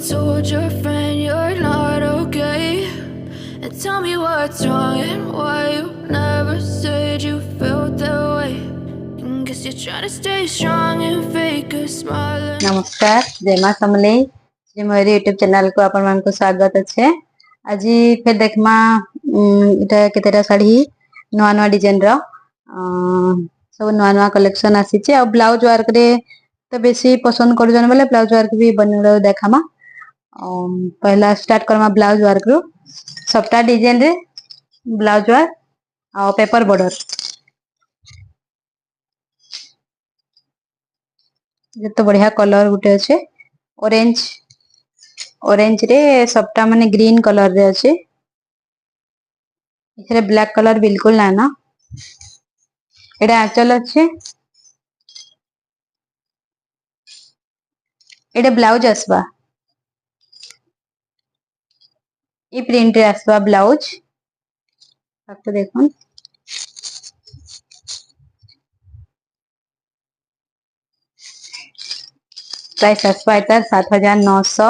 told your friend you're not okay? And tell me what's wrong and why you never said you felt that way. And guess you're trying to stay strong and fake a smile. नमस्कार जय मां समले श्री मोरी YouTube channel को आपण मान को स्वागत अच्छे। आज फिर देखमा इटा केतेटा साड़ी नुआ नुआ डिजाइन रो सब नुआ नुआ कलेक्शन आसीचे। आ ब्लाउज वर्क रे तो बेसी पसंद कर जन बोले ब्लाउज वर्क भी बनलो देखामा। पहला स्टार्ट करमा ब्लाउज वर्क रो सबटा डिजाइन रे ब्लाउज वर्क आ पेपर बॉर्डर जतो बढ़िया कलर गुटे अच्छे ऑरेंज ऑरेंज रे सबटा माने ग्रीन कलर रे अच्छे। इथरे ब्लैक कलर बिल्कुल ना ना एडा आंचल अच्छे। एडा ब्लाउज आसबा ई प्रिंट रे आसबा ब्लाउज आपको देखो प्राइस आसबा इतार 7900।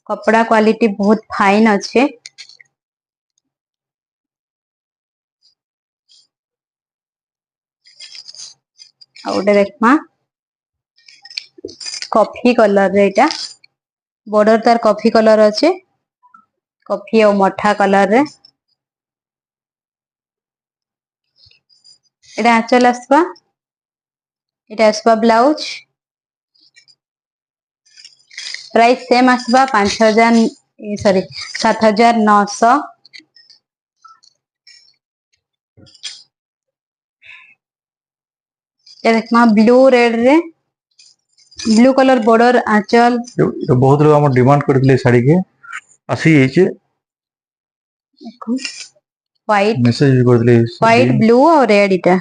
कपड़ा क्वालिटी बहुत फाइन अच्छे। आउटे देखमा कॉफी कलर रे एटा बॉर्डर तार कॉफी कलर अच्छे कॉफी और मठा कलर रे एटा आंचल आसबा एटा आसबा ब्लाउज प्राइस सेम आसबा 5000 सॉरी 7900। ये देखमा ब्लू रेड रे ब्लू कलर बॉर्डर आंचल तो बहुत लोग हम डिमांड करथिले साड़ी के आसी जाइए व्हाइट मेसेज भी करथिले व्हाइट ब्लू और रेड इटा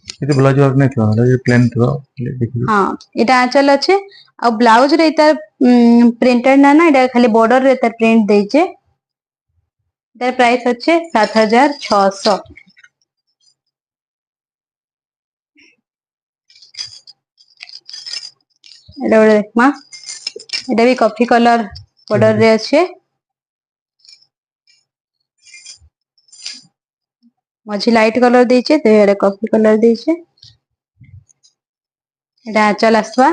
इते ब्लाउज वर्क नहीं था ये प्लेन था देखिए। हां इटा आंचल अच्छे और ब्लाउज रे इता प्रिंटेड ना ना इटा खाली बॉर्डर रे इता प्रिंट देइचे। इतार प्राइस अच्छे 7600। एटा बडे देखमा एटा भी कॉफी कलर बॉर्डर रे अच्छे मझी लाइट कलर देइचे तो एडे कॉफी कलर देइचे। एटा आंचल आसबा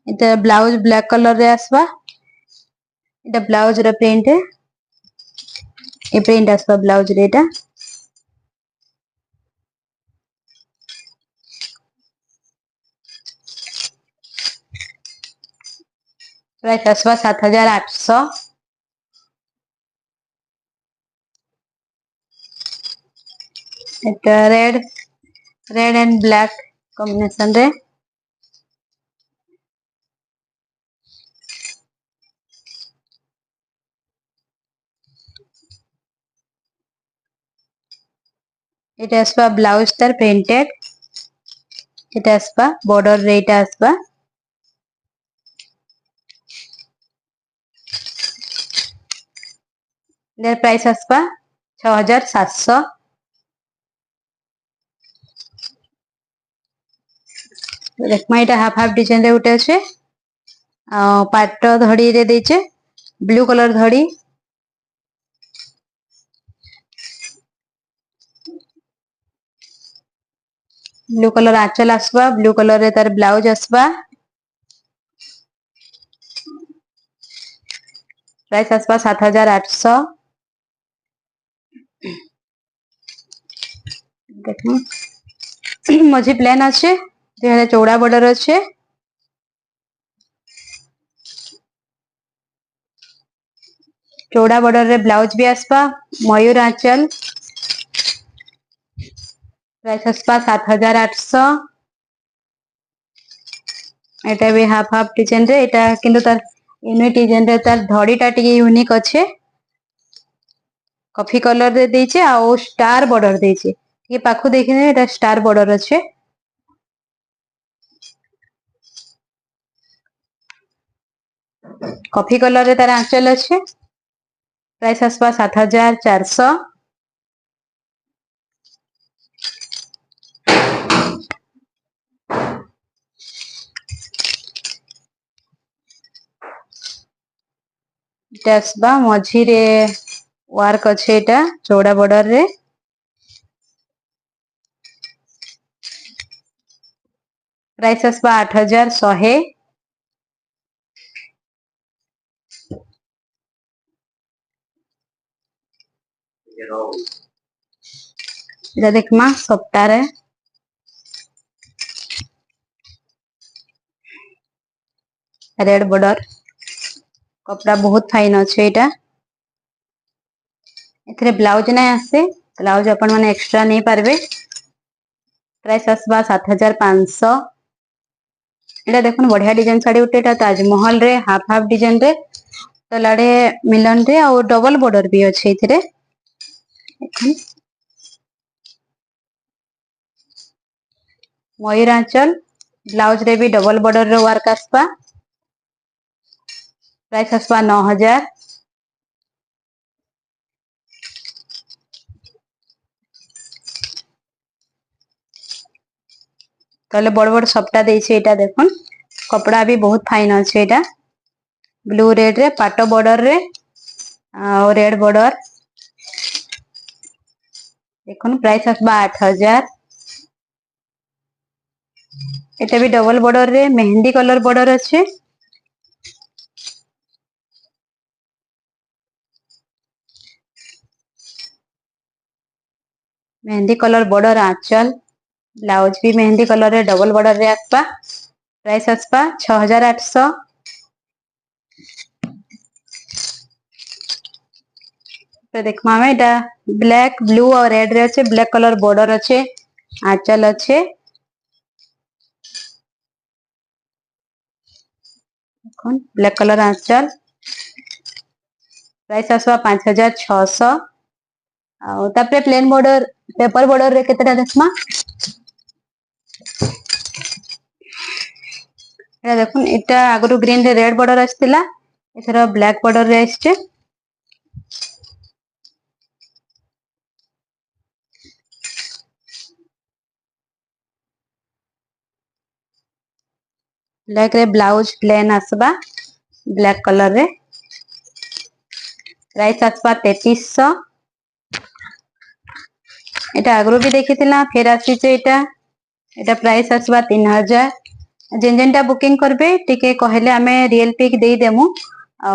इता ब्लाउज ब्लैक कलर रे आसबा इटा ब्लाउज रे प्रिंट है ए प्रिंट आसबा ब्लाउज रे एटा price आसबा 7800। Etah red red and black combination रे एटा आसबा ब्लाउज तार प्रिंटेड एटा आसबा बॉर्डर रे एटा आसबा इधर प्राइस आसबा 6700। देखमा एटा हाफ हाफ डिजाइन रे उठे আছে पाट धड़ी रे देचे ब्लू कलर धड़ी ब्लू कलर आंचल आसबा ब्लू कलर रे तार ब्लाउज आसबा प्राइस आसबा 7800। देखो मझी प्लेन अच्छे जेहरे चौड़ा बॉर्डर अच्छे चौड़ा बॉर्डर रे ब्लाउज भी आसबा मयूर आंचल प्राइस आसबा 7800। एटा भी हाफ हाफ डिजाइन रे एटा किंतु तार यूनिक डिजाइन रे तार धड़ी टा टिके यूनिक अच्छे कॉफी कलर रे देइचे आ स्टार बॉर्डर देइचे ये पाखु देखिने एटा स्टार बॉर्डर अच्छे। कॉफी कलर रे तार आंचल अच्छे प्राइस आसबा 7400। आसबा मझी रे वर्क अच्छे एटा चौड़ा बॉर्डर रे प्राइस आसबा 8100 इधर देखमा सप्ताह रे रेड बॉर्डर कपड़ा बहुत फाइन अच्छे एटा एथरे ब्लाउज नहीं आसे ब्लाउज अपन माने एक्स्ट्रा नहीं पारबे प्राइस आसबा 7500 एटा देखुन बढ़िया डिजाइन साड़ी उठे एटा ताजमहल रे हाफ हाफ डिजाइन रे तो लाडे मिलन रे और डबल बॉर्डर भी अच्छे एथरे मयूरांचल ब्लाउज रे भी डबल बॉर्डर रे वर्क आसबा प्राइस आसबा 9000 तले बड़ बड़ सप्ता देछे एटा देखुन कपड़ा भी बहुत फाइन अच्छे एटा ब्लू रेड रे पाटो बॉर्डर रे और रेड बॉर्डर देखुन प्राइस आसबा 8000 एटा भी डबल बॉर्डर रे मेहंदी कलर बॉर्डर अच्छे मेहंदी कलर बॉर्डर आंचल ब्लाउज भी मेहंदी कलर रे डबल बॉर्डर रे आसबा प्राइस आसबा 6800 तो देखमा में एटा ब्लैक ब्लू और रेड रे अच्छे ब्लैक कलर बॉर्डर अच्छे आंचल अच्छे ब्लैक कलर आंचल प्राइस आसबा 5600 और तापरे प्लेन बॉर्डर पेपर बॉर्डर रे केतेटा देखमा एटा देखुन एटा आगरु ग्रीन रे रेड बॉर्डर आस्तिला एथरा ब्लैक बॉर्डर रे आछे ब्लैक रे ब्लाउज प्लेन आसबा ब्लैक कलर रे प्राइस आसबा 3300 एटा आगरु भी देखितिला फेर आसीचे एटा प्राइस आसबा 3000 जेन जेनटा बुकिंग करबे टिके कहले आमे रियल पिक देई देमु आ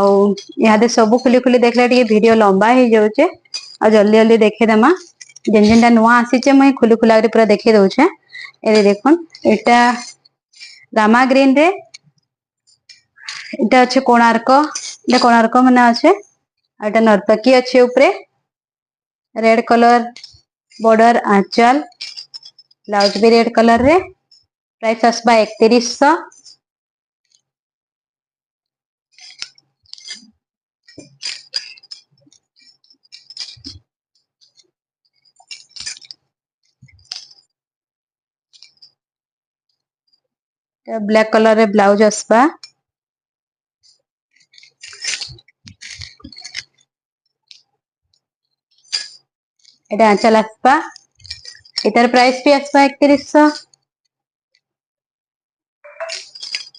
यादे सब खुली खुली देखले टिके वीडियो लंबा हे जाउचे आ जल्दी जल्दी देखे देमा जेन जेनटा नुआ आसीचे मैं खुली खुला के पूरा देखे दउचे एरे देखुन एटा रामा ग्रीन रे एटा अच्छे कोणार्क माने अच्छे एटा नर्तकी अच्छे ऊपरे रेड कलर बॉर्डर आंचल ब्लाउज भी रेड कलर रे प्राइस आसबा 3100 ब्लैक कलर रे ब्लाउज आसबा एटा आंचल आसबा एटार प्राइस भी आसबा 3100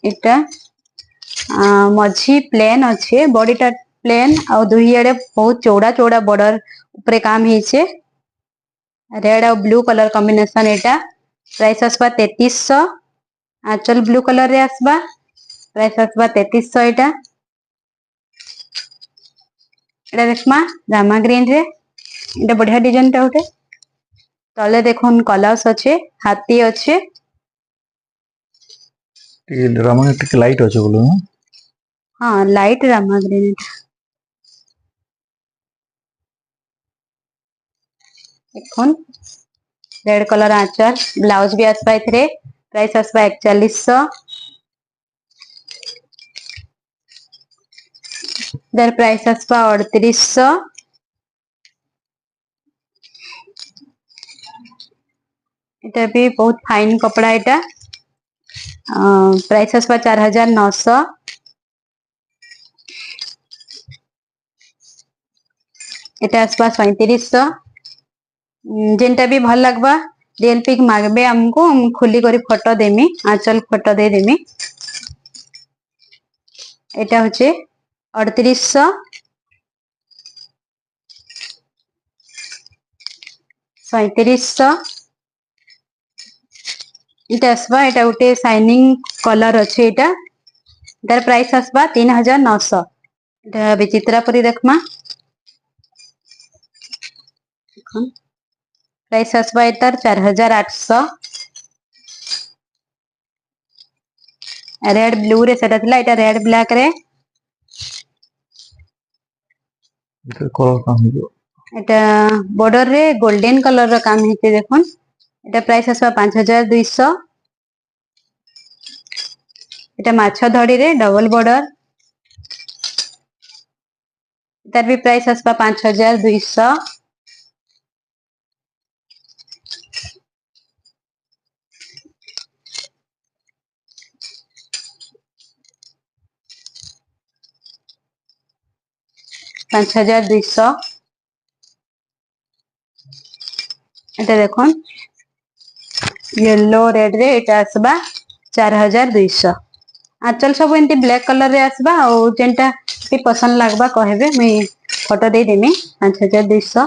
एटा मझी प्लेन अच्छे बॉडीटा प्लेन और दुही आड़े बहुत चौड़ा चौड़ा बॉर्डर ऊपर काम हेचे रेड और ब्लू कलर कॉम्बिनेशन एटा प्राइस आसबा 3300 आंचल ब्लू कलर रे आसबा प्राइस आसबा 3300 एटा एटा देखमा रामा ग्रीन रे एटा बढ़िया डिजाइन टा उठे तले देखुन कलर्स अच्छे हाथी अच्छे रामा टिके लाइट अच्छे बोलो हाँ लाइट रामा ग्रीन देखुन रेड कलर आंचल ब्लाउज भी आसबा एथरे प्राइस आसबा 4100 दर प्राइस आसबा 3800 एटा भी बहुत फाइन कपड़ा एटा प्राइस आसबा 4900 एटा आसबा 3700 जेनटा भी भल लगबा रियल पिक मागबे हमको हम खुली करी फोटो देमी आंचल फोटो दे देमी एटा होचे 3800 3700 इटा आसबा एटा गोटे शाइनिंग कलर अच्छे एटा तार प्राइस आसबा 3900 एटा विचित्रा परी देखमा प्राइस आसबा एटार 4800 रेड ब्लू रे सेटा थिला एटा रेड ब्लैक रे कलर काम हो एटा बॉर्डर रे गोल्डन कलर रो काम हेते देखुन एटा प्राइस आसबा 5200 एटा माछा धड़ी रे डबल बॉर्डर तार भी प्राइस आसबा 5200 5200 एटा देखुन येलो रेड रे एटा आसबा 4200 आंचल सब एंती ब्लैक कलर रे आसबा और जेंटा भी पसंद लागबा कहबे मैं फोटो दे देमी 5200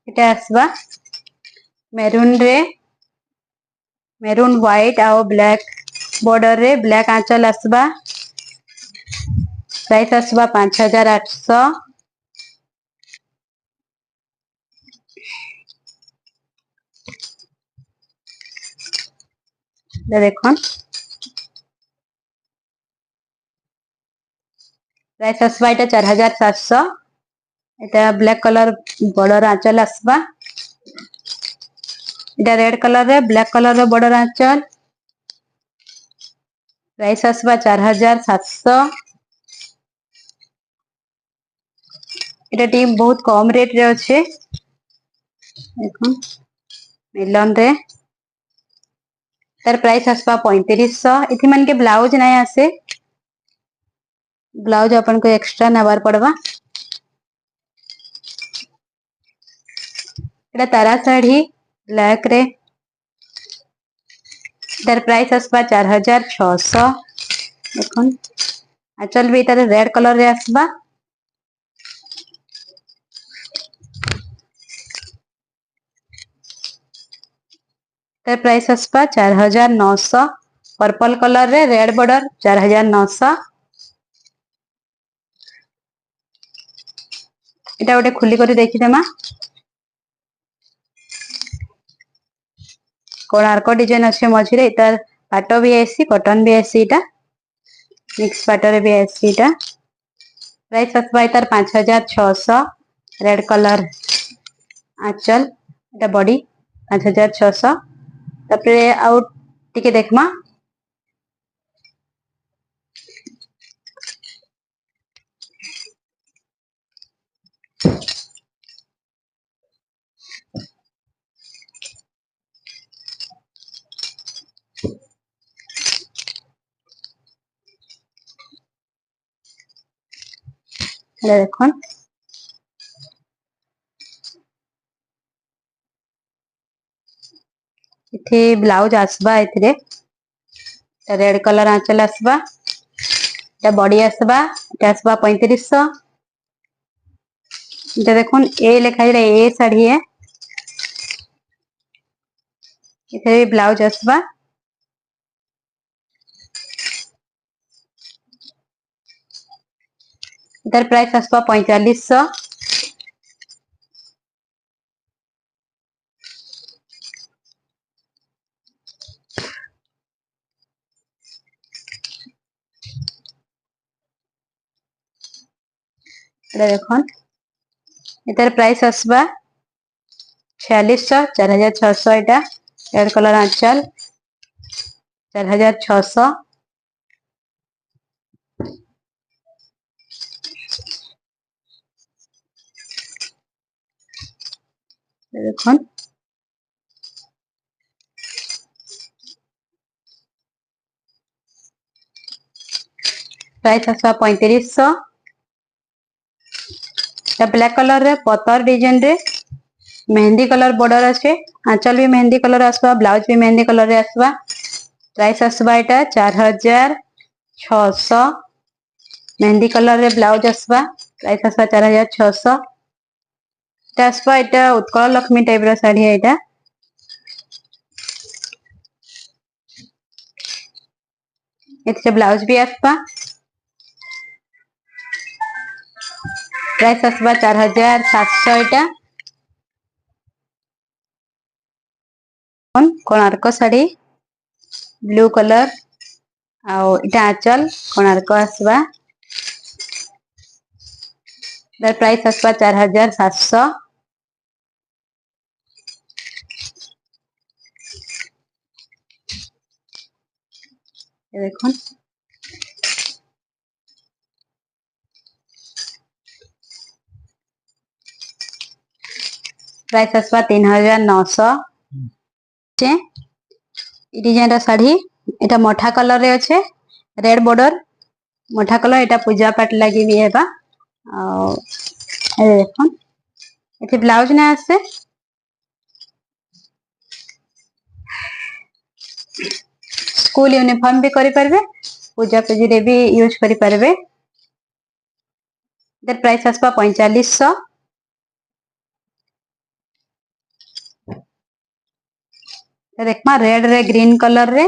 एटा आसबा मेरून रे मेरून व्हाइट और ब्लैक बॉर्डर रे ब्लैक आंचल आसबा प्राइस आसबा 5800 देखुन प्राइस आसबा एटा 4700 एटा ब्लैक कलर बॉर्डर आंचल आसबा एटा रेड कलर रे ब्लैक कलर रो बॉर्डर आंचल प्राइस आसबा 4700 एटा टीम बहुत कम रेट रे अच्छे देखुन मिलन रे तार प्राइस आसबा 3500 इथि मन के ब्लाउज नहीं आसे ब्लाउज अपन को एक्स्ट्रा नबार पड़वा एटा तारा साड़ी ब्लैक रे तार प्राइस आसबा 4600 देखुन आंचल भी तार रेड कलर रे आसबा तार प्राइस आसबा 4900 पर्पल कलर रे रेड बॉर्डर 4900 एटा गोटे खुली करी देखी देमा कोणार्क डिजाइन अच्छे मझिरे तार पाटो भी आसी कॉटन भी आसी एटा मिक्स पाटो रे भी आसी एटा प्राइस आसबा तार 5600 रेड कलर आंचल एटा बॉडी 5600 तापरे आउट टिके देखमा देखुन इथे ब्लाउज आसबा एथिरे रेड कलर आंचल आसबा एटा बॉडी आसबा एटा आसबा 3500 एटा देखुन ए लिखा है ए साड़ी है इथे ब्लाउज आसबा इधर प्राइस आसबा 4500 देखुन इधर प्राइस आसबा 4600 4600 एटा रेड कलर आंचल 4600 देखुन प्राइस आसबा 3500 ब्लैक कलर रे पतर डिजाइन रे मेहंदी कलर बॉर्डर अच्छे आंचल भी मेहंदी कलर आसबा ब्लाउज भी मेहंदी कलर रे आसबा प्राइस आसबा एटा 4600 मेहंदी कलर रे ब्लाउज आसबा प्राइस आसबा 4600 आसपा एटा उत्कल लक्ष्मी टाइप रो साड़ी है एटा एते ब्लाउज भी आसपा प्राइस आसपा 4700 एटा कोणार्क साड़ी ब्लू कलर आउ इटा आंचल कोणार्क आसबा दर प्राइस आसबा 4700 देखो प्राइस आसबा 3900 डिजाइन साड़ी एटा मोठा कलर रे अच्छे रेड बॉर्डर मोठा कलर एटा पूजा पाठ लगी भी है देखो ये ब्लाउज ना आसे स्कूल यूनिफॉर्म भी करि परबे पूजा पूजी रे भी यूज करि परबे इधर प्राइस आसपा 4500 देखमा रेड रे ग्रीन कलर रे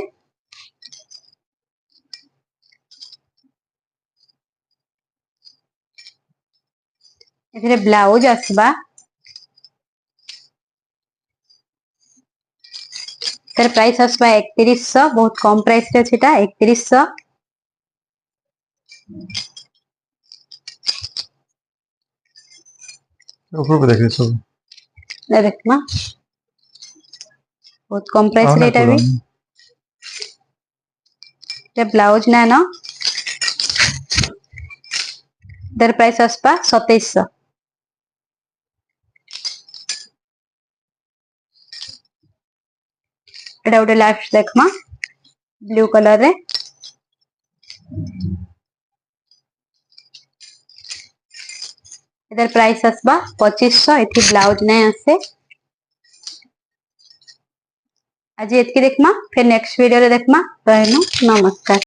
एथिरे ब्लाउज आसबा तर प्राइस आसबा 3100 बहुत कम प्राइस रे छिटा 3100 ऊपर पे देखिए सब देखमा बहुत कम प्राइस रे एटा भी ये ब्लाउज ना ना दर प्राइस आसपा 2700 एटा उटे लास्ट देखमा ब्लू कलर रे इधर प्राइस आसबा 2500 एथि ब्लाउज नै आसे आज एतकी देखमा फिर नेक्स्ट वीडियो रे देखमा रहनु नमस्कार।